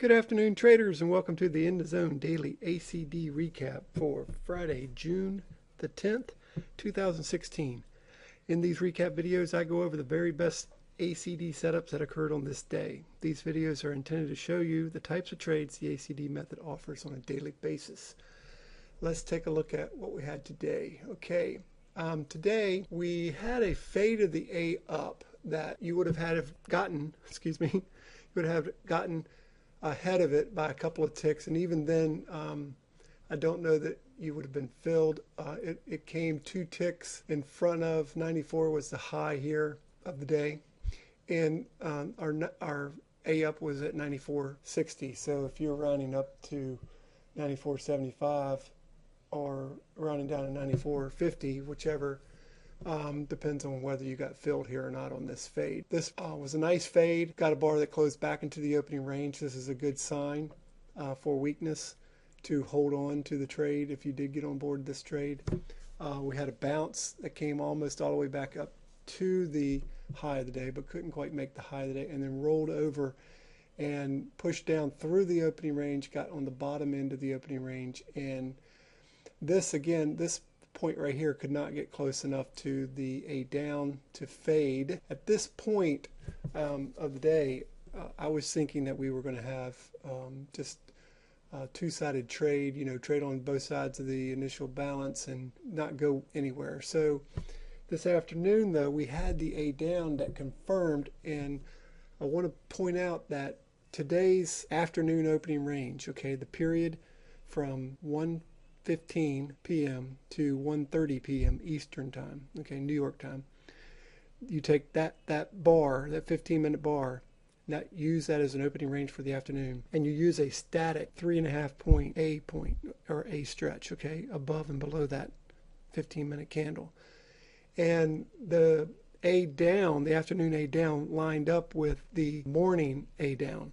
Good afternoon, traders, and welcome to the In the Zone Daily ACD Recap for Friday, June the 10th, 2016. In these recap videos, I go over the very best ACD setups that occurred on this day. These videos are intended to show you the types of trades the ACD method offers on a daily basis. Let's take a look at what we had today. Okay, today we had a fade of the A up that you would have gotten, you would have gotten ahead of it by a couple of ticks, and even then I don't know that you would have been filled. It came 2 ticks in front of 94 was the high here of the day, and our A up was at 94.60. So if you're rounding up to 94.75 or rounding down to 94.50, whichever, depends on whether you got filled here or not on this fade. This was a nice fade. Got a bar that closed back into the opening range. This is a good sign for weakness to hold on to the trade if you did get on board this trade. We had a bounce that came almost all the way back up to the high of the day, but couldn't quite make the high of the day, and then rolled over and pushed down through the opening range, got on the bottom end of the opening range, and this point right here could not get close enough to the A down to fade. At this point of the day, I was thinking that we were going to have just a two-sided trade, trade on both sides of the initial balance and not go anywhere. So this afternoon, though, we had the A down that confirmed, and I want to point out that today's afternoon opening range, okay, the period from 1:15 p.m. to 1:30 p.m. Eastern time, okay, New York time. You take that bar, that 15-minute bar, now use that as an opening range for the afternoon, and you use a static 3.5 point or A stretch, okay, above and below that 15-minute candle. And the A down, the afternoon A down, lined up with the morning A down,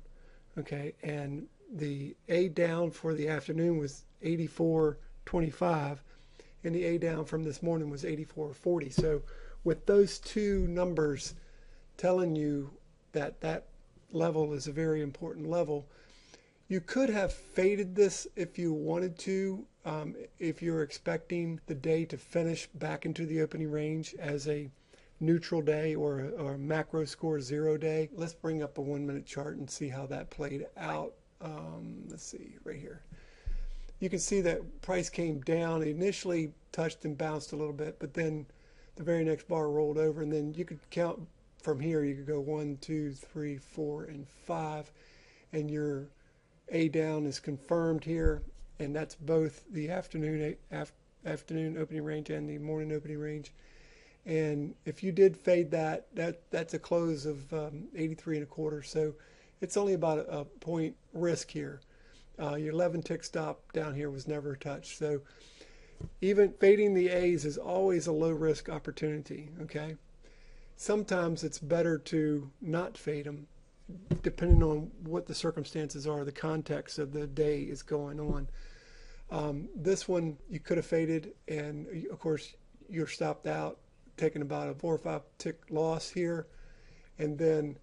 okay, and the A down for the afternoon was 84.25, and the A down from this morning was 84.40. So with those two numbers telling you that that level is a very important level, you could have faded this if you wanted to, if you're expecting the day to finish back into the opening range as a neutral day or a macro score 0 day. Let's bring up a 1-minute chart and see how that played out. Let's see right here. You can see that price came down. It initially touched and bounced a little bit, but then the very next bar rolled over, and then you could count from here. You could go 1, 2, 3, 4, and 5, and your A down is confirmed here, and that's both the afternoon opening range and the morning opening range. And if you did fade that's a close of 83.25, so it's only about a point risk here. Your 11 tick stop down here was never touched. So even fading the A's is always a low risk opportunity, okay? Sometimes it's better to not fade them, depending on what the circumstances are, the context of the day is going on. This one you could have faded, and of course you're stopped out, taking about a 4 or 5 tick loss here, and then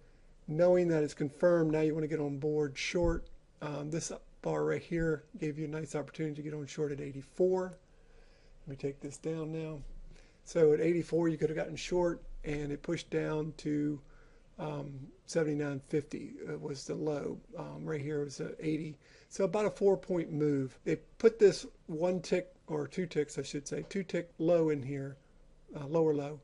knowing that it's confirmed, now you want to get on board short. This bar right here gave you a nice opportunity to get on short at 84. Let me take this down now. So at 84 you could have gotten short, and it pushed down to 79.50 was the low. Right here was 80. So about a 4-point move. They put this 1 tick, or 2 ticks I should say, 2 tick low in here, lower low,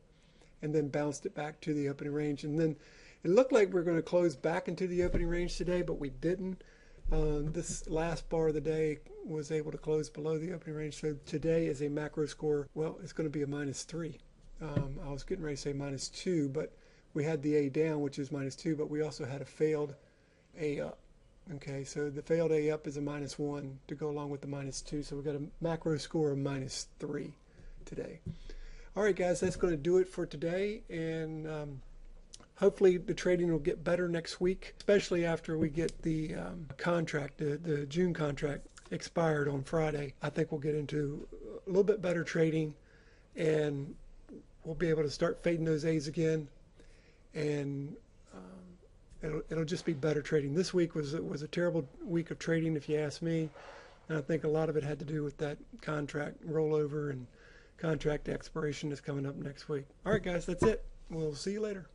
and then bounced it back to the opening range. And then it looked like we are going to close back into the opening range today, but we didn't. This last bar of the day was able to close below the opening range. So today is a macro score, well, it's going to be a -3. I was getting ready to say -2, but we had the A down, which is -2, but we also had a failed A up. Okay, so the failed A up is a -1 to go along with the -2. So we've got a macro score of -3 today. All right, guys, that's going to do it for today. And hopefully the trading will get better next week, especially after we get the contract, the June contract expired on Friday. I think we'll get into a little bit better trading, and we'll be able to start fading those A's again, and it'll just be better trading. This week was a terrible week of trading, if you ask me. And I think a lot of it had to do with that contract rollover and contract expiration is coming up next week. All right, guys, that's it. We'll see you later.